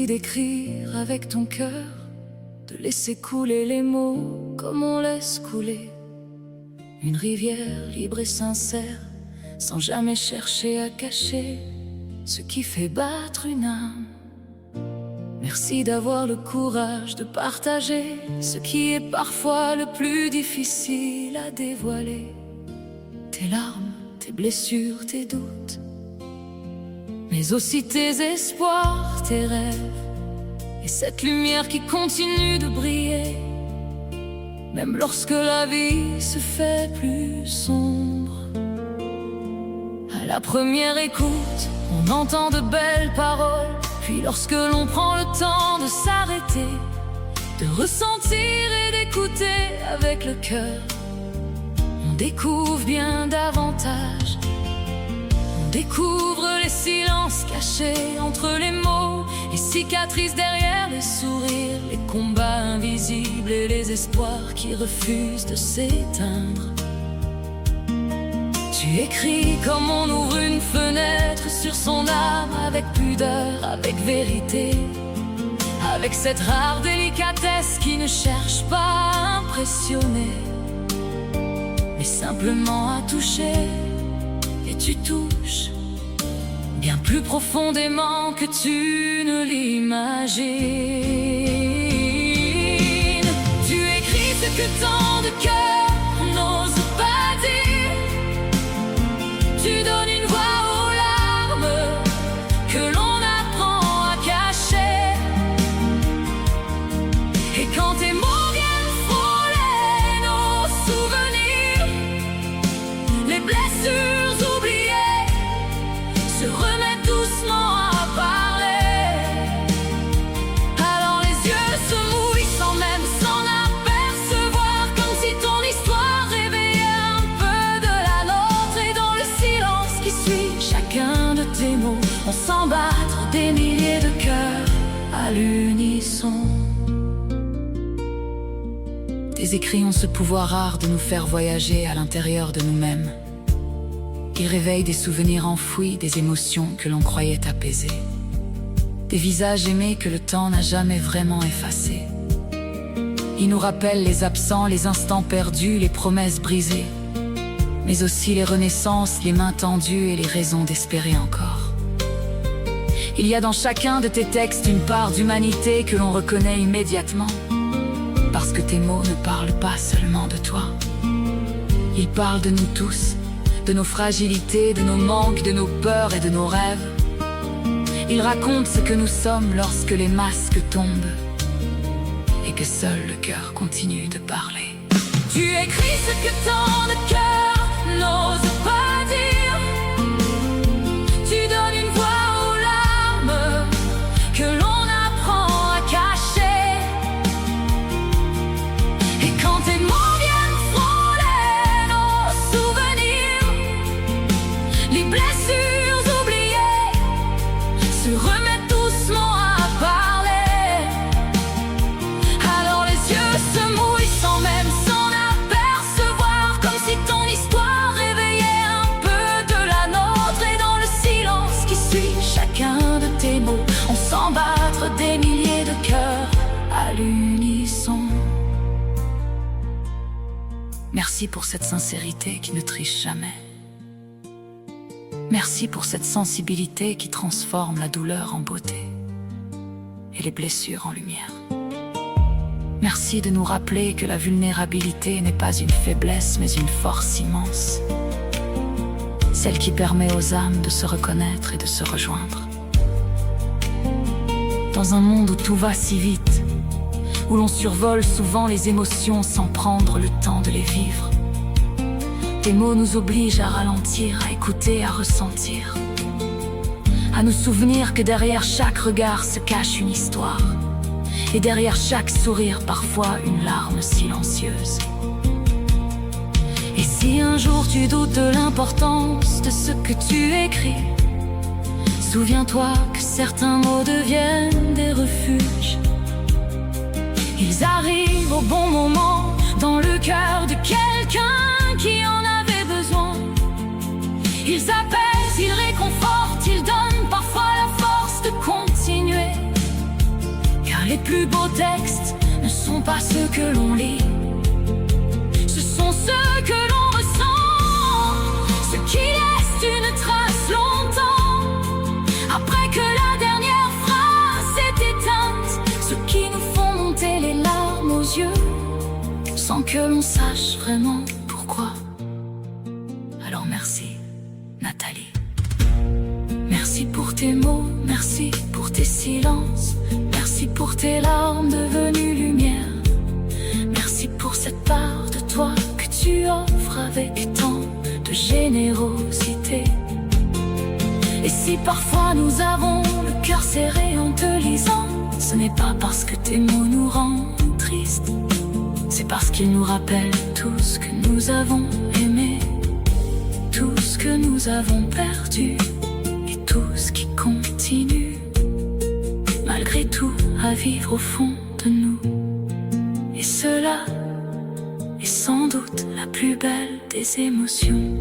Merci d'écrire avec ton cœur, de laisser couler les mots comme on laisse couler une rivière libre et sincère, sans jamais chercher à cacher ce qui fait battre une âme. Merci d'avoir le courage de partager ce qui est parfois le plus difficile à dévoiler. Tes larmes, tes blessures, tes doutes, mais aussi tes espoirs, tes rêves, et cette lumière qui continue de briller, même lorsque la vie se fait plus sombre. À la première écoute, on entend de belles paroles, puis lorsque l'on prend le temps de s'arrêter, de ressentir et d'écouter avec le cœur, on découvre bien davantage. On découvre les silences cachés entre les mots, les cicatrices derrière les sourires, les combats invisibles et les espoirs qui refusent de s'éteindre. Tu écris comme on ouvre une fenêtre sur son âme, avec pudeur, avec vérité, avec cette rare délicatesse qui ne cherche pas à impressionner, mais simplement à toucher. Et tu touches bien plus profondément que tu ne l'imagines. Tu écris ce que tant de cœurs n'osent pas dire. Tu donnes une voix aux larmes que l'on apprend à cacher. Et quand tes mots viennent frôler nos souvenirs, les blessures oubliées se remettent doucement à parler. Alors les yeux se mouillent sans même s'en apercevoir, comme si ton histoire réveillait un peu de la nôtre. Et dans le silence qui suit chacun de tes mots, on sent battre des milliers de cœurs à l'unisson. Tes écrits ont ce pouvoir rare de nous faire voyager à l'intérieur de nous-mêmes. Ils réveillent des souvenirs enfouis, des émotions que l'on croyait apaisées, des visages aimés que le temps n'a jamais vraiment effacés. Ils nous rappellent les absents, les instants perdus, les promesses brisées, mais aussi les renaissances, les mains tendues et les raisons d'espérer encore. Il y a dans chacun de tes textes une part d'humanité que l'on reconnaît immédiatement, parce que tes mots ne parlent pas seulement de toi. Ils parlent de nous tous, de nos fragilités, de nos manques, de nos peurs et de nos rêves. Ils racontent ce que nous sommes lorsque les masques tombent et que seul le cœur continue de parler. Tu écris ce que tant de cœurs n'osent pas dire. Tu donnes une voix aux larmes que l'on apprend à cacher. Et quand tes mots viennent frôler nos souvenirs, les blessures oubliées se remettent doucement à parler. Alors les yeux se mouillent sans même s'en apercevoir, comme si ton histoire réveillait un peu de la nôtre. Et dans le silence qui suit chacun de tes mots, on sent battre des milliers de cœurs à l'unisson. Merci pour cette sincérité qui ne triche jamais. Merci pour cette sensibilité qui transforme la douleur en beauté et les blessures en lumière. Merci de nous rappeler que la vulnérabilité n'est pas une faiblesse mais une force immense, celle qui permet aux âmes de se reconnaître et de se rejoindre. Dans un monde où tout va si vite, où l'on survole souvent les émotions sans prendre le temps de les vivre, tes mots nous obligent à ralentir, à écouter, à ressentir, à nous souvenir que derrière chaque regard se cache une histoire, et derrière chaque sourire parfois une larme silencieuse. Et si un jour tu doutes de l'importance de ce que tu écris, souviens-toi que certains mots deviennent des refuges. Ils arrivent au bon moment dans le cœur de quelqu'un qui en avait besoin. Ils apaisent, ils réconfortent, ils donnent parfois la force de continuer. plus beaux textes ne sont pas ceux que l'on lit, ce sont ceux que l'on ressent, ceux qui laissent une trace longtemps, après que la dernière phrase est éteinte, ceux qui nous font monter les larmes aux yeux, sans que l'on sache vraiment pourquoi. Alors merci, Nathalie. Merci pour tes mots, merci pour tes silences, merci pour tes larmes devenues lumière. Merci pour cette part de toi que tu offres avec tant de générosité. Et si parfois nous avons le cœur serré en te lisant, ce n'est pas parce que tes mots nous rendent tristes, c'est parce qu'ils nous rappellent tout ce que nous avons aimé, tout ce que nous avons perdu, et tout ce qui continue, malgré tout, à vivre au fond de nous. Et cela est sans doute la plus belle des émotions.